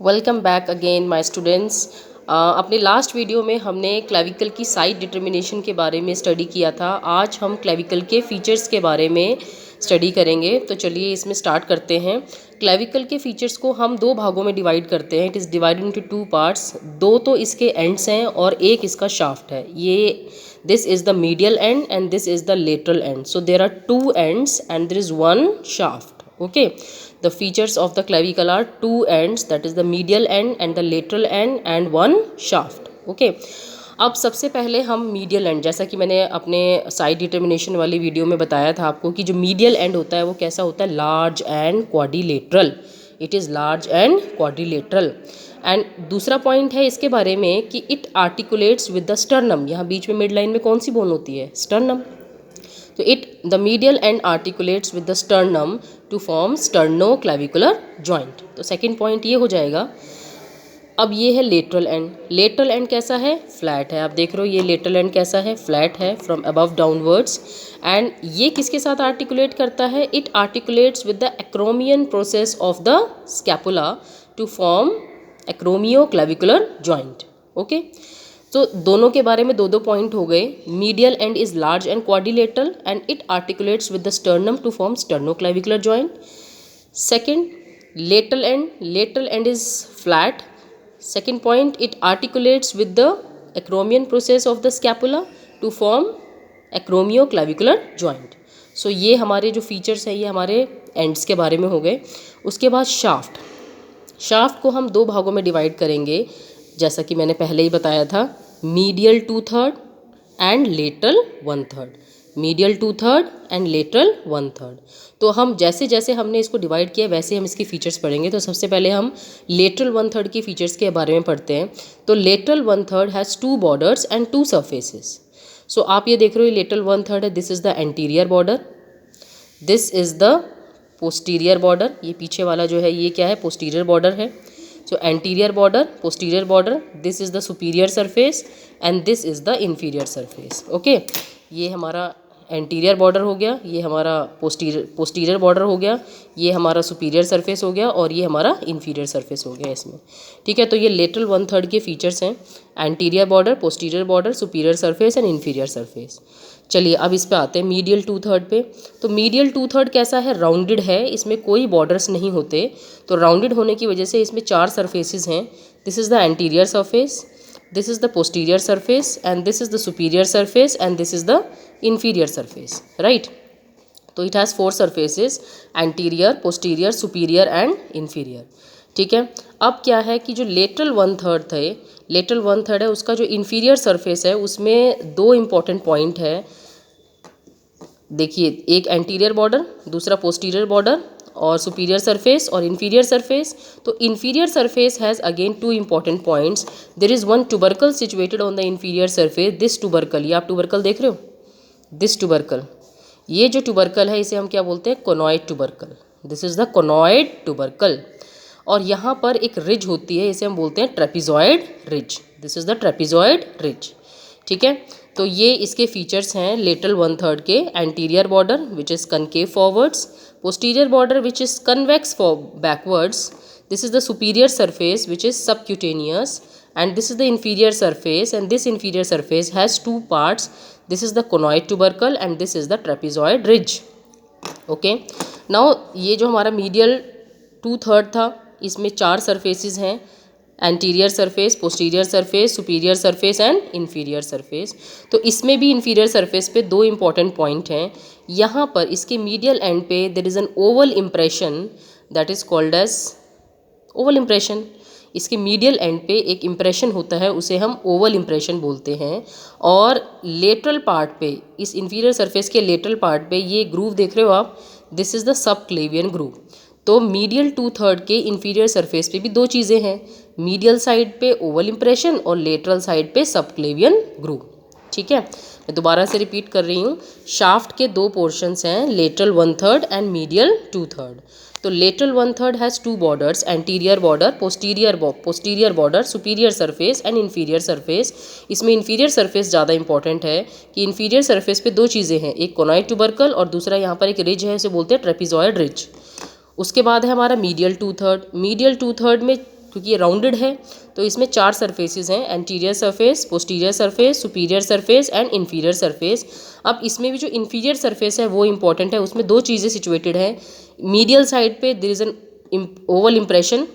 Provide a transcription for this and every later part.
Welcome back again my students. अपने last video में हमने क्लेविकल की साइज डिटर्मिनेशन के बारे में स्टडी किया था। आज हम क्लेविकल के फीचर्स के बारे में स्टडी करेंगे। तो चलिए इसमें स्टार्ट करते हैं। क्लेविकल के फीचर्स को हम दो भागों में डिवाइड करते हैं। It is divided into two parts. दो तो इसके एंड्स हैं और एक इसका शाफ्ट है। ये this is the medial end and this is the lateral end. So there are two ends and there is one shaft. Okay, the features of the clavicle are two ends, that is the medial end and the lateral end and one shaft. Okay, अब सबसे पहले हम medial and, जैसा कि मैंने अपने side determination वाली video में बताया था आपको कि जो मीडियल एंड होता है वो कैसा होता है, large and quadrilateral. It is large and quadrilateral. And दूसरा पॉइंट है इसके बारे में कि it articulates with the sternum. यहाँ बीच में मिड लाइन में कौन सी बोन होती है, स्टर्नम. तो the medial end articulates with the sternum to form sternoclavicular joint. तो सेकंड पॉइंट ये हो जाएगा. अब ये है लेटरल एंड. लेटरल एंड कैसा है, फ्लैट है. आप देख रहे हो ये लेटरल एंड कैसा है, फ्लैट है फ्रॉम अबव डाउनवर्ड्स. एंड ये किसके साथ आर्टिकुलेट करता है, it articulates with the acromion process of the scapula to form acromioclavicular joint. Okay, तो दोनों के बारे में दो दो पॉइंट हो गए. Medial end is large and quadrilateral and it articulates with the sternum to form sternoclavicular joint. Second, lateral end is flat. Second point, it articulates with the acromion process of the scapula to form acromioclavicular joint. So ये हमारे जो features हैं ये हमारे ends के बारे में हो गए. उसके बाद शाफ्ट को हम दो भागों में डिवाइड करेंगे, जैसा कि मैंने पहले ही बताया था. Medial 2/3 and lateral 1/3. Medial 2/3 and lateral 1/3. तो हम जैसे जैसे हमने इसको डिवाइड किया वैसे हम इसकी फीचर्स पढ़ेंगे. तो सबसे पहले हम लेटरल 1/3 की फीचर्स के बारे में पढ़ते हैं. तो lateral 1/3 has two borders and two surfaces. So आप ये देख रहे हो लेटरल 1/3 है. This is the anterior border, this is the posterior border. ये पीछे वाला जो है ये क्या है, पोस्टीरियर बॉर्डर है. So anterior border, posterior border, this is the superior surface and this is the inferior surface. Okay, ये हमारा एंटीरियर बॉर्डर हो गया, ये हमारा पोस्टीरियर बॉर्डर हो गया, ये हमारा सुपीरियर सरफेस हो गया और ये हमारा इन्फीरियर सरफेस हो गया इसमें. ठीक है, तो ये लेटरल 1/3 के फीचर्स हैं. Anterior border, posterior border, superior surface and inferior surface. चलिए अब इस पे आते हैं मीडियल 2/3 पे. तो मीडियल 2/3 कैसा है, राउंडेड है, इसमें कोई बॉर्डर्स नहीं होते. तो राउंडेड होने की वजह से इसमें चार सरफेसेस हैं. This is the anterior surface, this is the posterior surface and this is the superior surface and this is the inferior surface, right? तो it has four surfaces, anterior, posterior, superior and inferior. ठीक है, अब क्या है कि जो lateral 1/3 थे, lateral 1/3 है, उसका जो inferior surface है उसमें दो important point है. देखिए, एक एंटीरियर बॉर्डर, दूसरा पोस्टीरियर बॉर्डर और सुपीरियर सरफेस और इन्फीरियर सरफेस. तो inferior surface has again two important points. There is one tubercle situated on the inferior surface. This tubercle, ये आप ट्यूबरकल देख रहे हो, दिस ट्यूबरकल, ये जो ट्यूबरकल है इसे हम क्या बोलते हैं, conoid tubercle. This is the conoid tubercle. और यहाँ पर एक रिज होती है, इसे हम बोलते हैं trapezoid ridge. This is the trapezoid ridge. ठीक है, तो ये इसके फीचर्स हैं लेटरल 1/3 के. Anterior border which is concave forwards, posterior border which is convex for backwards, this is the superior surface which is subcutaneous, and this is the inferior surface, and this inferior surface has two parts. This is the conoid tubercle and this is the trapezoid ridge. Okay, now ये जो हमारा medial 2/3 था इसमें चार surfaces हैं, anterior surface, posterior surface, superior surface and inferior surface. तो इसमें भी इन्फीरियर सरफेस पे दो इंपॉर्टेंट पॉइंट हैं. यहाँ पर इसके मीडियल एंड पे there is an oval impression that is called as oval impression. इसके मीडियल एंड पे एक इम्प्रेशन होता है, उसे हम ओवल इम्प्रेशन बोलते हैं. और लेटरल पार्ट पे, इस इन्फीरियर सरफेस के लेटरल पार्ट पे ये ग्रूव देख रहे हो आप, this is the subclavian groove. तो मीडियल 2/3 के इन्फीरियर सरफेस पे भी दो चीज़ें हैं, मीडियल साइड पे ओवल इम्प्रेशन और लेटरल साइड पे सबक्लेवियन ग्रूव. ठीक है, मैं दोबारा से रिपीट कर रही हूँ. शाफ्ट के दो पोर्शंस हैं, लेटरल 1/3 एंड मीडियल 2/3. तो lateral 1/3 has two borders, anterior border, posterior border, superior surface and inferior surface. इसमें इन्फीरियर सरफेस ज़्यादा इंपॉर्टेंट है कि इन्फीरियर सरफेस पे दो चीज़ें हैं, एक कोनॉइड ट्यूबरकल और दूसरा यहाँ पर एक रिज है, इसे बोलते हैं ट्रेपिजॉइड रिज. उसके बाद है हमारा मीडियल 2/3. मीडियल 2/3 में क्योंकि ये राउंडेड है तो इसमें 4 सरफेसेस हैं, anterior surface, posterior surface, superior surface and inferior surface. अब इसमें भी जो इन्फीरियर सरफेस है वो इंपॉर्टेंट है, उसमें 2 चीज़ें सिचुएटेड हैं। मीडियल साइड पे there is an oval impression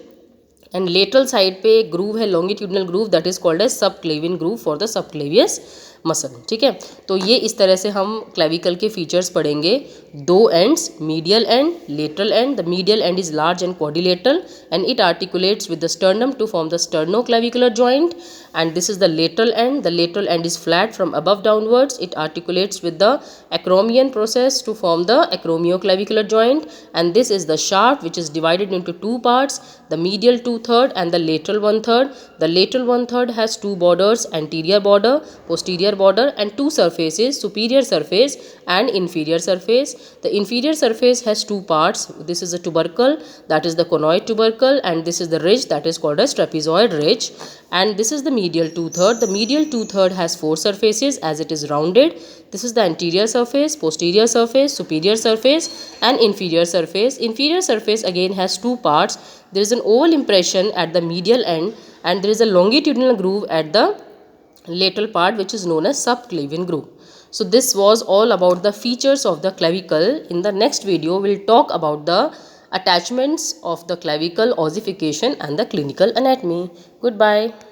and lateral side पे एक ग्रूव है, longitudinal groove, that is called as subclavian groove for the subclavius muscle. ठीक है, तो ये इस तरह से हम क्लेविकल के फीचर्स पढ़ेंगे। 2 ends, medial end, lateral end. The medial end is large and quadrilateral and it articulates with the sternum to form the sternoclavicular joint, and this is the lateral end. The lateral end is flat from above downwards. It articulates with the acromion process to form the acromioclavicular joint, and this is the shaft which is divided into 2 parts, the medial 2/3 and the lateral 1/3. The lateral 1/3 has 2 borders, anterior border, posterior border, and 2 surfaces, superior surface and inferior surface. The inferior surface has 2 parts. This is the tubercle, that is the conoid tubercle, and this is the ridge, that is called as trapezoid ridge, and this is the medial 2/3. The medial 2/3 has 4 surfaces as it is rounded. This is the anterior surface, posterior surface, superior surface and inferior surface. Inferior surface again has 2 parts. There is an oval impression at the medial end and there is a longitudinal groove at the lateral part which is known as subclavian groove. So this was all about the features of the clavicle. In the next video we will talk about the attachments of the clavicle, ossification and the clinical anatomy. Goodbye.